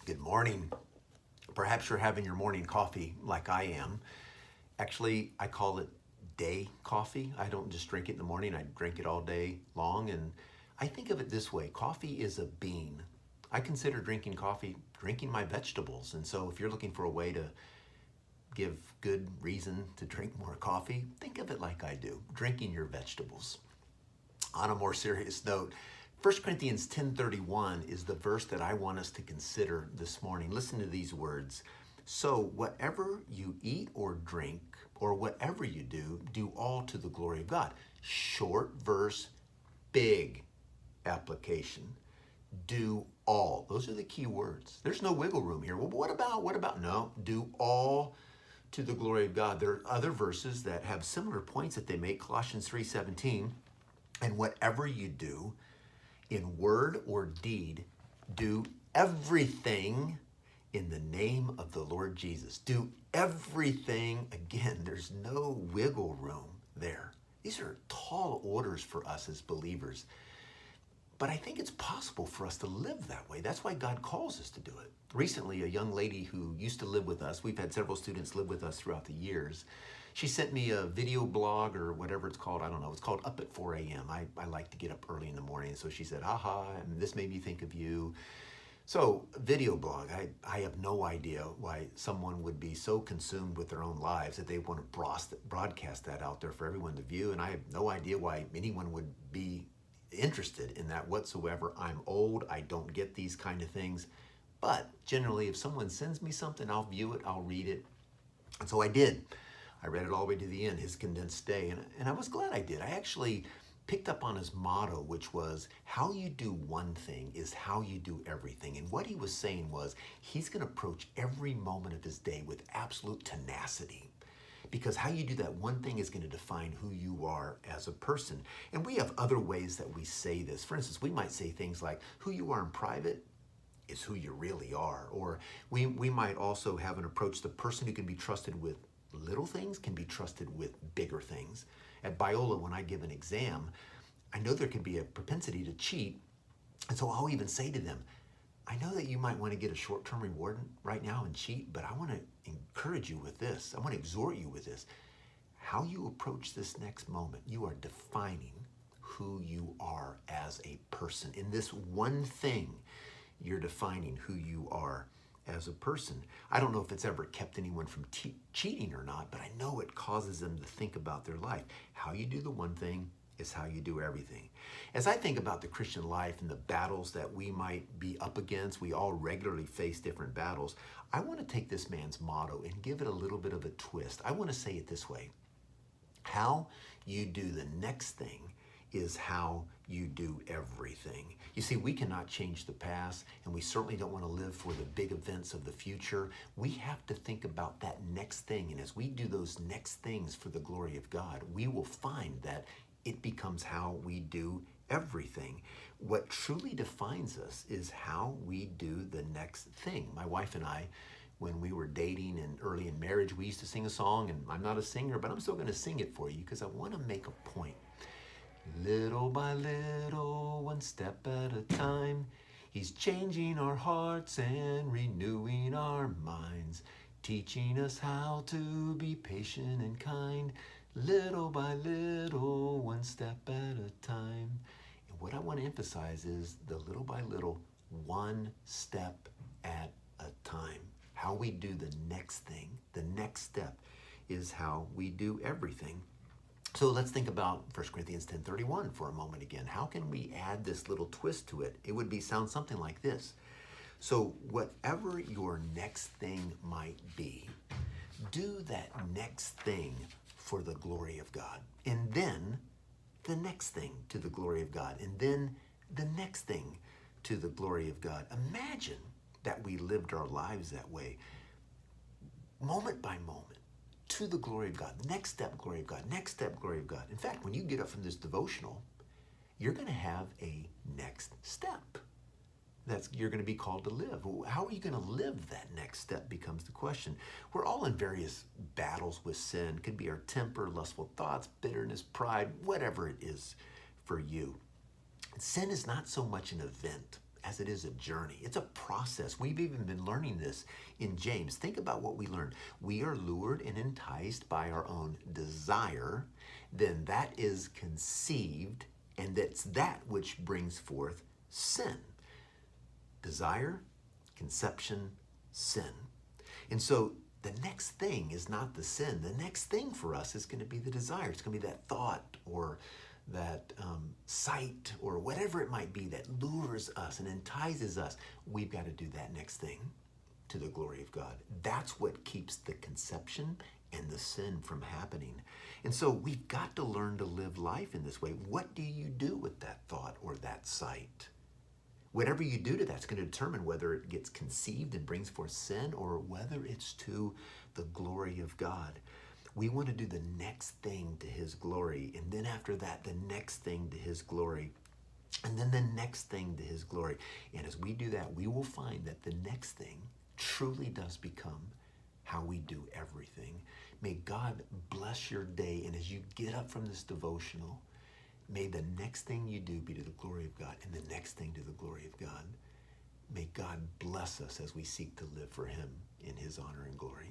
Good morning. Perhaps you're having your morning coffee like I am. Actually, I call it day coffee. I don't just drink it in the morning, I drink it all day long. And I think of it this way: coffee is a bean. I consider drinking coffee drinking my vegetables. And so if you're looking for a way to give good reason to drink more coffee, think of it like I do, drinking your vegetables. On a more serious note, 1 Corinthians 10:31 is the verse that I want us to consider this morning. Listen to these words. So whatever you eat or drink, or whatever you do, do all to the glory of God. Short verse, big application. Do all. Those are the key words. There's no wiggle room here. Well, what about? No, do all to the glory of God. There are other verses that have similar points that they make. Colossians 3:17, and whatever you do, in word or deed, do everything in the name of the Lord Jesus. Do everything. Again, there's no wiggle room there. These are tall orders for us as believers. But I think it's possible for us to live that way. That's why God calls us to do it. Recently, a young lady who used to live with us, we've had several students live with us throughout the years, she sent me a video blog or whatever it's called. I don't know. It's called Up at 4 a.m. I like to get up early in the morning. So she said, haha, and this made me think of you. So video blog, I have no idea why someone would be so consumed with their own lives that they want to broadcast that out there for everyone to view. And I have no idea why anyone would be interested in that whatsoever. I'm old. I don't get these kind of things. But generally, if someone sends me something, I'll view it, I'll read it. And so I did. I read it all the way to the end, his condensed day, and I was glad I did. I actually picked up on his motto, which was, how you do one thing is how you do everything. And what he was saying was, he's going to approach every moment of his day with absolute tenacity, because how you do that one thing is going to define who you are as a person. And we have other ways that we say this. For instance, we might say things like, who you are in private is who you really are. Or we might also have an approach, the person who can be trusted with little things can be trusted with bigger things. At Biola, when I give an exam, I know there can be a propensity to cheat. And so I'll even say to them, I know that you might want to get a short-term reward right now and cheat, but I want to encourage you with this. I want to exhort you with this. How you approach this next moment, you are defining who you are as a person. In this one thing, you're defining who you are as a person. I don't know if it's ever kept anyone from cheating or not, but I know it causes them to think about their life. How you do the one thing is how you do everything. As I think about the Christian life and the battles that we might be up against, we all regularly face different battles. I want to take this man's motto and give it a little bit of a twist. I want to say it this way: how you do the next thing is how you do everything. You see, we cannot change the past, and we certainly don't want to live for the big events of the future. We have to think about that next thing, and as we do those next things for the glory of God, we will find that it becomes how we do everything. What truly defines us is how we do the next thing. My wife and I, when we were dating and early in marriage, we used to sing a song, and I'm not a singer, but I'm still going to sing it for you because I want to make a point. Little by little, one step at a time, he's changing our hearts and renewing our minds, teaching us how to be patient and kind, little by little, one step at a time. And what I want to emphasize is the little by little, one step at a time. How we do the next thing, the next step, is how we do everything. So let's think about 1 Corinthians 10:31 for a moment again. How can we add this little twist to it? It would sound something like this. So whatever your next thing might be, do that next thing for the glory of God. And then the next thing to the glory of God. And then the next thing to the glory of God. Imagine that we lived our lives that way, moment by moment, to the glory of God. Next step, glory of God. Next step, glory of God. In fact, when you get up from this devotional, you're going to have a next step you're going to be called to live. How are you going to live that next step becomes the question. We're all in various battles with sin. It could be our temper, lustful thoughts, bitterness, pride, whatever it is for you. Sin is not so much an event as it is a journey. It's a process. We've even been learning this in James. Think about what we learned. We are lured and enticed by our own desire, then that is conceived, and that's that which brings forth sin. Desire, conception, sin. And so the next thing is not the sin. The next thing for us is going to be the desire. It's going to be that thought or that sight or whatever it might be that lures us and entices us. We've got to do that next thing to the glory of God. That's what keeps the conception and the sin from happening. And so we've got to learn to live life in this way. What do you do with that thought or that sight? Whatever you do to that's going to determine whether it gets conceived and brings forth sin or whether it's to the glory of God. We want to do the next thing to his glory, and then after that, the next thing to his glory, and then the next thing to his glory. And as we do that, we will find that the next thing truly does become how we do everything. May God bless your day, and as you get up from this devotional, may the next thing you do be to the glory of God, and the next thing to the glory of God. May God bless us as we seek to live for him in his honor and glory.